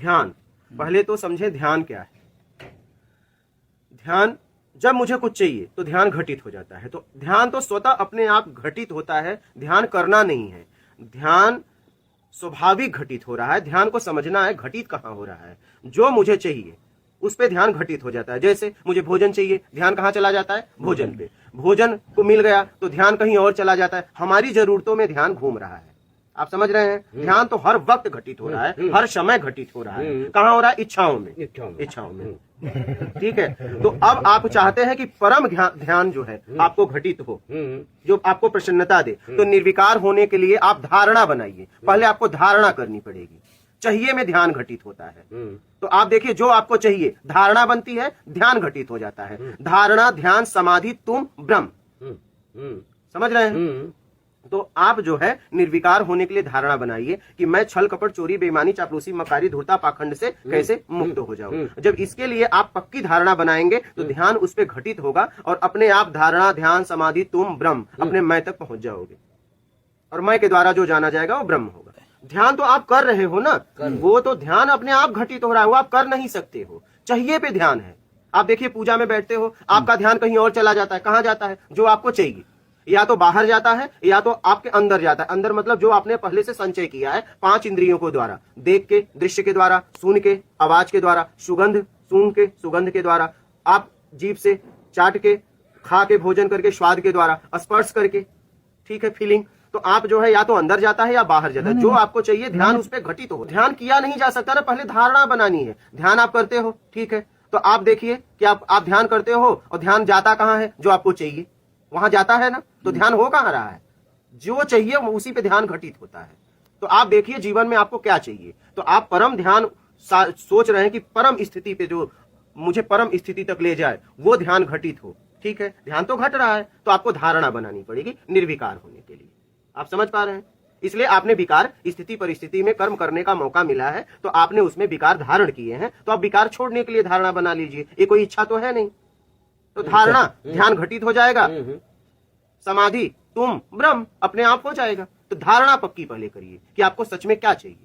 ध्यान, पहले तो समझे ध्यान क्या है। ध्यान, जब मुझे कुछ चाहिए तो ध्यान घटित हो जाता है। तो ध्यान तो स्वतः अपने आप घटित होता है, ध्यान करना नहीं है। ध्यान स्वाभाविक घटित हो रहा है। ध्यान को समझना है घटित कहाँ हो रहा है। जो मुझे चाहिए उस पे ध्यान घटित हो जाता है। जैसे मुझे भोजन चाहिए, ध्यान कहाँ चला जाता है? भोजन पे। भोजन को मिल गया तो ध्यान कहीं और चला जाता है। हमारी जरूरतों में ध्यान घूम रहा है। आप समझ रहे हैं? ध्यान तो हर वक्त घटित हो रहा है, हर समय घटित हो रहा है। कहाँ हो रहा है? इच्छाओं में, इच्छाओं में। ठीक है। तो अब आप चाहते हैं कि परम ध्यान जो है आपको घटित हो, जो आपको प्रसन्नता दे। तो निर्विकार होने के लिए आप धारणा बनाइए। पहले आपको धारणा करनी पड़ेगी। चाहिए में ध्यान घटित होता है। तो आप देखिए, जो आपको चाहिए धारणा बनती है, ध्यान घटित हो जाता है। धारणा, ध्यान, समाधि, तुम, ब्रह्म। समझ रहे हैं? तो आप जो है निर्विकार होने के लिए धारणा बनाइए कि मैं छल कपट चोरी बेईमानी चापलूसी मकारी धूर्ता पाखंड से कैसे मुक्त हो जाऊं। जब इसके लिए आप पक्की धारणा बनाएंगे तो ध्यान उस पर घटित होगा और अपने आप धारणा, ध्यान, समाधि, तुम, ब्रह्म अपने मैं तक पहुंच जाओगे। और मैं के द्वारा जो जाना जाएगा वो ब्रह्म होगा। ध्यान तो आप कर रहे हो ना, वो तो ध्यान अपने आप घटित हो रहा है, वो आप कर नहीं सकते हो। चाहिए पे ध्यान है। आप देखिए, पूजा में बैठते हो, आपका ध्यान कहीं और चला जाता है। कहाँ जाता है? जो आपको चाहिए, या तो बाहर जाता है या तो आपके अंदर जाता है। अंदर मतलब जो आपने पहले से संचय किया है 5 इंद्रियों को द्वारा, देख के, दृश्य के द्वारा, सुन के, आवाज के द्वारा, सुगंध सूंघ के, सुगंध के द्वारा, आप जीभ से चाट के, खा के, भोजन करके, स्वाद के द्वारा, स्पर्श करके, ठीक है, फीलिंग। तो आप जो है या तो अंदर जाता है या बाहर जाता है। जो आपको चाहिए ध्यान उस पर घटित हो। ध्यान किया नहीं जा सकता ना, पहले धारणा बनानी है। ध्यान आप करते हो, ठीक है, तो आप देखिए कि आप ध्यान करते हो और ध्यान जाता कहाँ है? जो आपको चाहिए वहां जाता है ना। तो ध्यान हो कहाँ रहा है? जो चाहिए उसी पे ध्यान घटित होता है। तो आप देखिए जीवन में आपको क्या चाहिए, तो आप परम ध्यान सोच रहे हैं कि परम स्थिति पे, जो मुझे परम स्थिति तक ले जाए, वो ध्यान घटित हो। ठीक है, ध्यान तो घट रहा है, तो आपको धारणा बनानी पड़ेगी निर्विकार होने के लिए। आप समझ पा रहे हैं? इसलिए आपने विकार स्थिति परिस्थिति में कर्म करने का मौका मिला है, तो आपने उसमें विकार धारण किए हैं। तो आप विकार छोड़ने के लिए धारणा बना लीजिए। ये कोई इच्छा तो है नहीं। तो धारणा, ध्यान घटित हो जाएगा, समाधि, तुम, ब्रह्म अपने आप हो जाएगा। तो धारणा पक्की पहले करिए कि आपको सच में क्या चाहिए।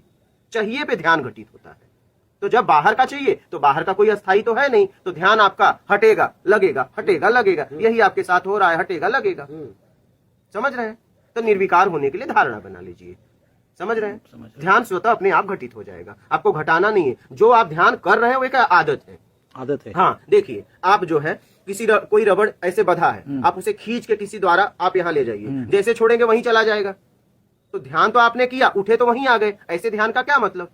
चाहिए पे ध्यान घटित होता है। तो जब बाहर का चाहिए तो बाहर का कोई अस्थाई तो है नहीं, तो ध्यान आपका हटेगा लगेगा, हटेगा लगेगा। यही आपके साथ हो रहा है, हटेगा लगेगा। समझ रहे हैं? तो निर्विकार होने के लिए धारणा बना लीजिए। समझ रहे हैं? ध्यान स्वतः अपने आप घटित हो जाएगा, आपको घटाना नहीं है। जो आप ध्यान कर रहे हैं वो एक आदत है। आदत है। हाँ, देखिए, आप जो है कोई रबड़ ऐसे बंधा है, आप उसे खींच के किसी द्वारा आप यहाँ ले जाइए, जैसे छोड़ेंगे वहीं चला जाएगा। तो ध्यान तो आपने किया, उठे तो वहीं आ गए। ऐसे ध्यान का क्या मतलब?